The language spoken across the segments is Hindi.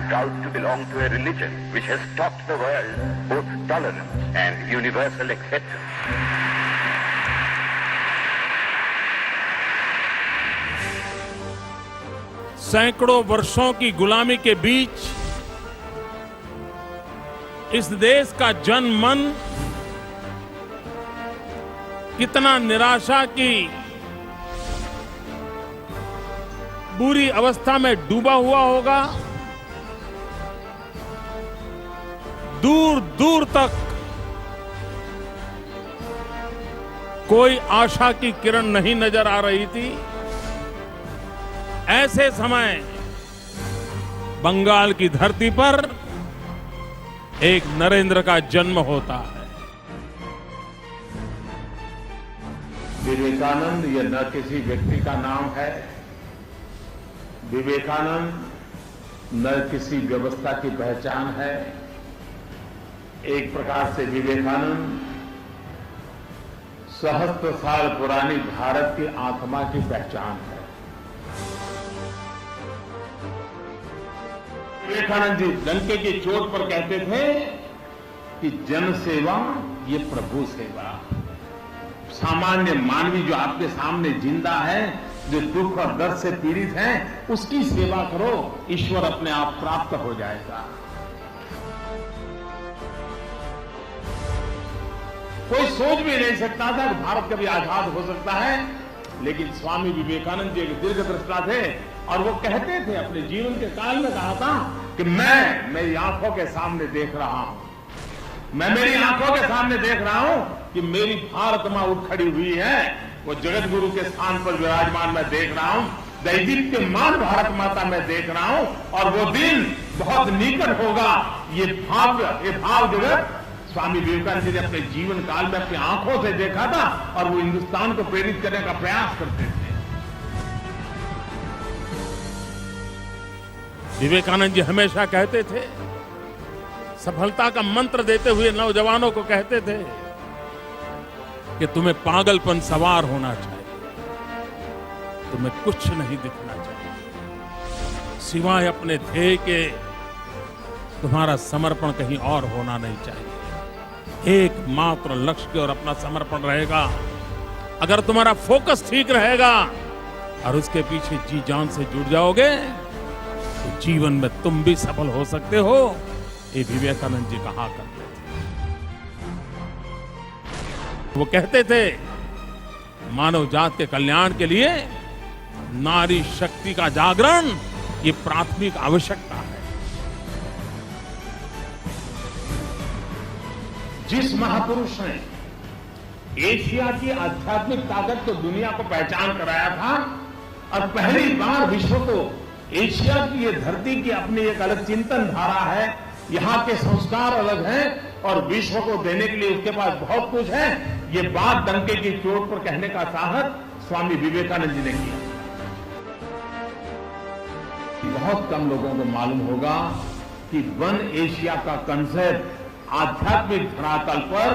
proud to belong to a religion which has taught the world both tolerance and universal acceptance. सैकड़ों वर्षों की गुलामी के बीच इस देश का जन मन कितना निराशा की बुरी अवस्था में डूबा हुआ होगा। दूर दूर तक कोई आशा की किरण नहीं नजर आ रही थी। ऐसे समय बंगाल की धरती पर एक नरेंद्र का जन्म होता है। विवेकानंद ये न किसी व्यक्ति का नाम है, विवेकानंद न किसी व्यवस्था की पहचान है। एक प्रकार से विवेकानंद सहस्त्र साल पुरानी भारत की आत्मा की पहचान है। विवेकानंद जी डंके की चोट पर कहते थे कि जन सेवा ये प्रभु सेवा। सामान्य मानवी जो आपके सामने जिंदा है, जो दुख और दर्द से पीड़ित है, उसकी सेवा करो, ईश्वर अपने आप प्राप्त हो जाएगा। कोई सोच भी नहीं सकता था कि भारत कभी आजाद हो सकता है, लेकिन स्वामी विवेकानंद जी एक दीर्घदृष्टा थे और वो कहते थे, अपने जीवन के काल में कहा था कि मैं मेरी आंखों के सामने देख रहा हूं, मैं मेरी आंखों के सामने देख रहा हूं कि मेरी भारत मां उठ खड़ी हुई है, वो जगत गुरु के स्थान पर विराजमान मैं देख रहा हूं, दैदीप्यमान भारत माता मैं देख रहा हूं, और वो दिन बहुत निकट होगा। ये भाव जगत स्वामी विवेकानंद जी ने अपने जीवन काल में अपनी आंखों से देखा था और वो हिंदुस्तान को प्रेरित करने का प्रयास करते थे। विवेकानंद जी हमेशा कहते थे, सफलता का मंत्र देते हुए नौजवानों को कहते थे कि तुम्हें पागलपन सवार होना चाहिए, तुम्हें कुछ नहीं दिखना चाहिए, सिवाय अपने ध्येय के तुम्हारा समर्पण कहीं और होना नहीं चाहिए। एकमात्र लक्ष्य की ओर अपना समर्पण रहेगा। अगर तुम्हारा फोकस ठीक रहेगा और उसके पीछे जी जान से जुड़ जाओगे तो जीवन में तुम भी सफल हो सकते हो। ये विवेकानंद जी कहा करते थे। वो कहते थे, मानव जात के कल्याण के लिए नारी शक्ति का जागरण ये प्राथमिक आवश्यकता है। जिस महापुरुष ने एशिया की आध्यात्मिक ताकत को दुनिया को पहचान कराया था और पहली बार विश्व को एशिया की ये धरती की अपनी एक अलग चिंतन धारा है, यहाँ के संस्कार अलग हैं और विश्व को देने के लिए उसके पास बहुत कुछ है, ये बात डंके की चोट पर कहने का साहस स्वामी विवेकानंद जी ने किया। बहुत कम लोगों को मालूम होगा कि वन एशिया का कंसेप्ट आध्यात्मिक धरातल पर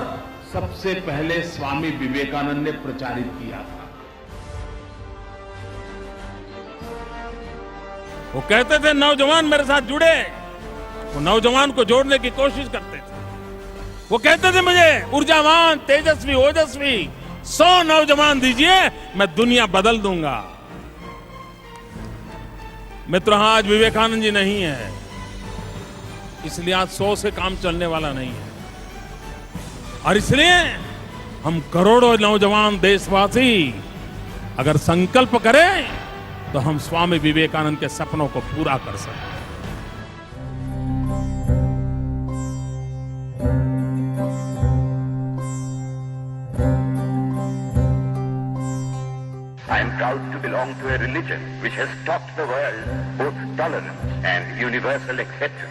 सबसे पहले स्वामी विवेकानंद ने प्रचारित किया था। वो कहते थे, नौजवान मेरे साथ जुड़े, वो नौजवान को जोड़ने की कोशिश करते थे। वो कहते थे, मुझे ऊर्जावान, तेजस्वी, ओजस्वी 100 नौजवान दीजिए, मैं दुनिया बदल दूंगा। मित्रों, आज विवेकानंद जी नहीं है, इसलिए आज 100 से काम चलने वाला नहीं है। और इसलिए हम करोड़ों नौजवान देशवासी अगर संकल्प करें तो हम स्वामी विवेकानंद के सपनों को पूरा कर सकते हैं। I am proud to belong to a religion which has taught the world both tolerance and universal acceptance.